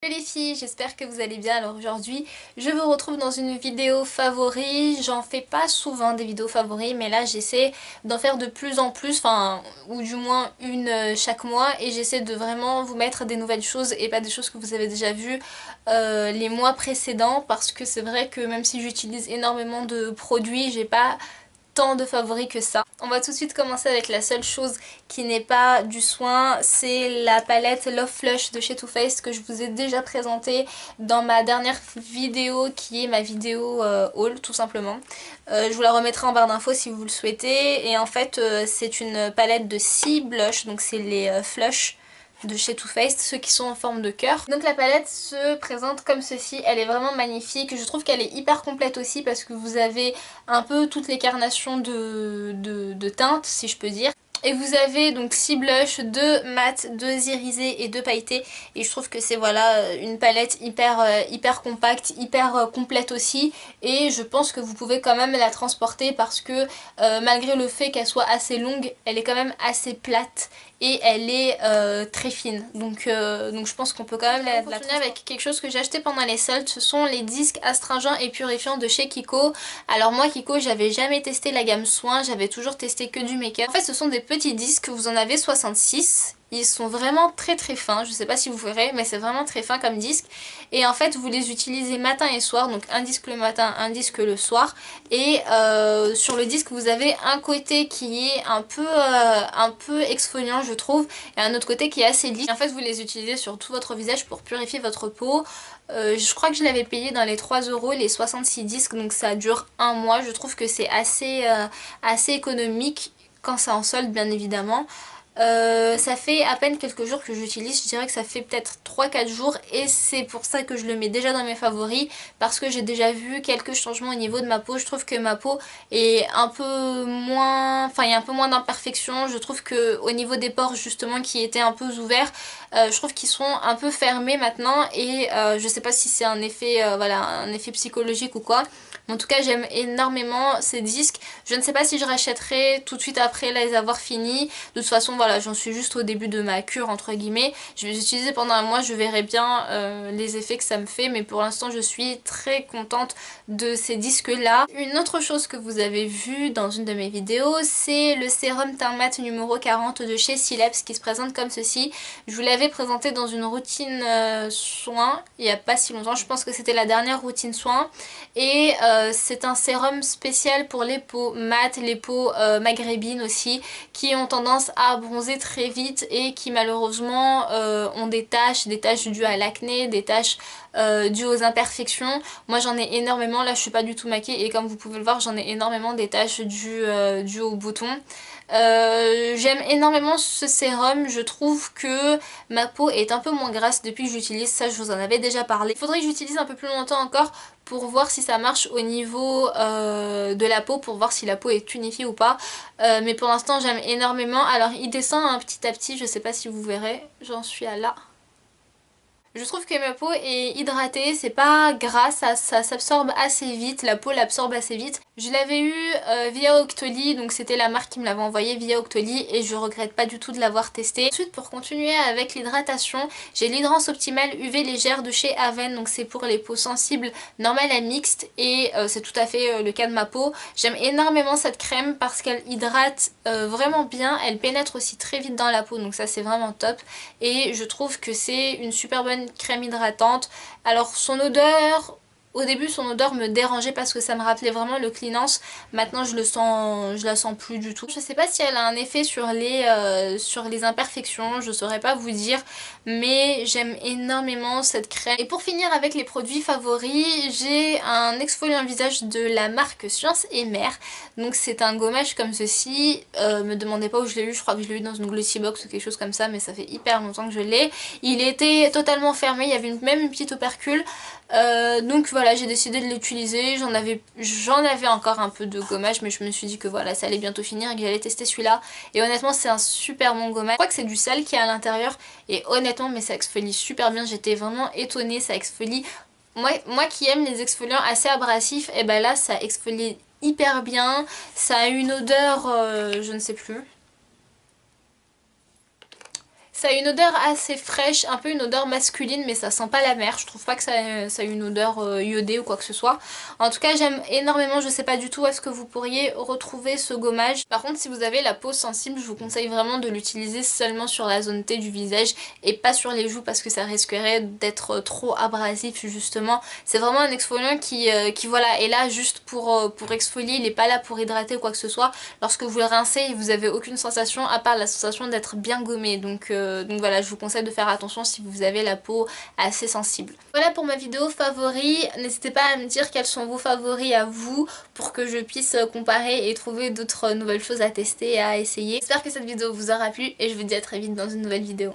Salut les filles, j'espère que vous allez bien. Alors aujourd'hui, je vous retrouve dans une vidéo favori. J'en fais pas souvent des vidéos favoris, mais là j'essaie d'en faire de plus en plus, enfin, ou du moins une chaque mois, et j'essaie de vraiment vous mettre des nouvelles choses et pas des choses que vous avez déjà vues les mois précédents, parce que c'est vrai que même si j'utilise énormément de produits, j'ai pas tant de favoris que ça. On va tout de suite commencer avec la seule chose qui n'est pas du soin, c'est la palette Love Flush de chez Too Faced que je vous ai déjà présentée dans ma dernière vidéo qui est ma vidéo haul tout simplement. Je vous la remettrai en barre d'infos si vous le souhaitez, et en fait c'est une palette de 6 blushs, donc c'est les Flush de chez Too Faced, ceux qui sont en forme de cœur. Donc la palette se présente comme ceci, elle est vraiment magnifique, je trouve qu'elle est hyper complète aussi parce que vous avez un peu toutes les carnations de teintes si je peux dire. Et vous avez donc 6 blushs, 2 mat, 2 irisés et 2 pailletés. Et je trouve que c'est voilà une palette hyper compacte, hyper complète aussi. Et je pense que vous pouvez quand même la transporter parce que malgré le fait qu'elle soit assez longue, elle est quand même assez plate. Et elle est très fine, donc je pense qu'on peut quand même la continuer avec quelque chose que j'ai acheté pendant les soldes. Ce sont les disques astringents et purifiants de chez Kiko. Alors moi Kiko, j'avais jamais testé la gamme soins, j'avais toujours testé que du make-up. En fait ce sont des petits disques, vous en avez 66. Ils sont vraiment très fins, je sais pas si vous verrez, mais c'est vraiment très fin comme disque. Et en fait vous les utilisez matin et soir, donc un disque le matin, un disque le soir. Et sur le disque vous avez un côté qui est un peu exfoliant je trouve, et un autre côté qui est assez lisse. Et en fait vous les utilisez sur tout votre visage pour purifier votre peau. Je crois que je l'avais payé dans les 3 € les 66 disques, donc ça dure un mois. Je trouve que c'est assez économique quand c'est en solde bien évidemment. Ça fait à peine quelques jours que j'utilise, je dirais que ça fait peut-être 3-4 jours, et c'est pour ça que je le mets déjà dans mes favoris, parce que j'ai déjà vu quelques changements au niveau de ma peau. Je trouve que ma peau est un peu moins, enfin il y a un peu moins d'imperfections. Je trouve que au niveau des pores justement qui étaient un peu ouverts, je trouve qu'ils sont un peu fermés maintenant, et je sais pas si c'est un effet, voilà, un effet psychologique ou quoi. En tout cas j'aime énormément ces disques. Je ne sais pas si je rachèterai tout de suite après les avoir finis. De toute façon voilà, j'en suis juste au début de ma cure entre guillemets. Je vais les utiliser pendant un mois, je verrai bien les effets que ça me fait. Mais pour l'instant je suis très contente de ces disques là. Une autre chose que vous avez vu dans une de mes vidéos, c'est le sérum teint mat numéro 40 de chez Sileps qui se présente comme ceci. Je vous l'avais présenté dans une routine soin il n'y a pas si longtemps, je pense que c'était la dernière routine soin. Et c'est un sérum spécial pour les peaux mates, les peaux maghrébines aussi, qui ont tendance à bronzer très vite et qui malheureusement ont des taches dues à l'acné, des taches dues aux imperfections. Moi j'en ai énormément, là je suis pas du tout maquillée et comme vous pouvez le voir j'en ai énormément des taches dues aux boutons. J'aime énormément ce sérum, je trouve que ma peau est un peu moins grasse depuis que j'utilise ça, je vous en avais déjà parlé. Il faudrait que j'utilise un peu plus longtemps encore pour voir si ça marche au niveau de la peau, pour voir si la peau est unifiée ou pas. Mais pour l'instant j'aime énormément. Alors il descend un petit à petit, je sais pas si vous verrez, j'en suis à là. Je trouve que ma peau est hydratée, c'est pas gras, ça s'absorbe assez vite, la peau l'absorbe assez vite. Je l'avais eu via Octoly, donc c'était la marque qui me l'avait envoyé via Octoly et je regrette pas du tout de l'avoir testé. Ensuite pour continuer avec l'hydratation, j'ai l'Hydrance Optimale UV légère de chez Aven, donc c'est pour les peaux sensibles normales à mixtes, et c'est tout à fait le cas de ma peau. J'aime énormément cette crème parce qu'elle hydrate vraiment bien, elle pénètre aussi très vite dans la peau, donc ça c'est vraiment top, et je trouve que c'est une super bonne crème hydratante. Alors son odeur, au début son odeur me dérangeait parce que ça me rappelait vraiment le Cleanance. Maintenant je la sens plus du tout. Je sais pas si elle a un effet sur les imperfections, je saurais pas vous dire, mais j'aime énormément cette crème. Et pour finir avec les produits favoris, j'ai un exfoliant visage de la marque Science et Mère. Donc c'est un gommage comme ceci, me demandez pas où je l'ai eu, je crois que je l'ai eu dans une glossy box ou quelque chose comme ça, mais ça fait hyper longtemps que je l'ai. Il était totalement fermé, il y avait même une petite opercule. Donc voilà, j'ai décidé de l'utiliser. J'en avais encore un peu de gommage, mais je me suis dit que voilà, ça allait bientôt finir et que j'allais tester celui-là. Et honnêtement c'est un super bon gommage. Je crois que c'est du sel qui est à l'intérieur, et honnêtement mais ça exfolie super bien. J'étais vraiment étonnée, ça exfolie. Moi qui aime les exfoliants assez abrasifs, et ben là ça exfolie hyper bien. Ça a une odeur, je ne sais plus. Ça a une odeur assez fraîche, un peu une odeur masculine, mais ça sent pas la mer. Je trouve pas que ça a une odeur iodée ou quoi que ce soit. En tout cas, j'aime énormément. Je sais pas du tout où est-ce que vous pourriez retrouver ce gommage. Par contre, si vous avez la peau sensible, je vous conseille vraiment de l'utiliser seulement sur la zone T du visage et pas sur les joues parce que ça risquerait d'être trop abrasif justement. C'est vraiment un exfoliant qui voilà, est là juste pour exfolier. Il est pas là pour hydrater ou quoi que ce soit. Lorsque vous le rincez, vous avez aucune sensation à part la sensation d'être bien gommé. Donc voilà, je vous conseille de faire attention si vous avez la peau assez sensible. Voilà pour ma vidéo favori. N'hésitez pas à me dire quels sont vos favoris à vous pour que je puisse comparer et trouver d'autres nouvelles choses à tester et à essayer. J'espère que cette vidéo vous aura plu et je vous dis à très vite dans une nouvelle vidéo.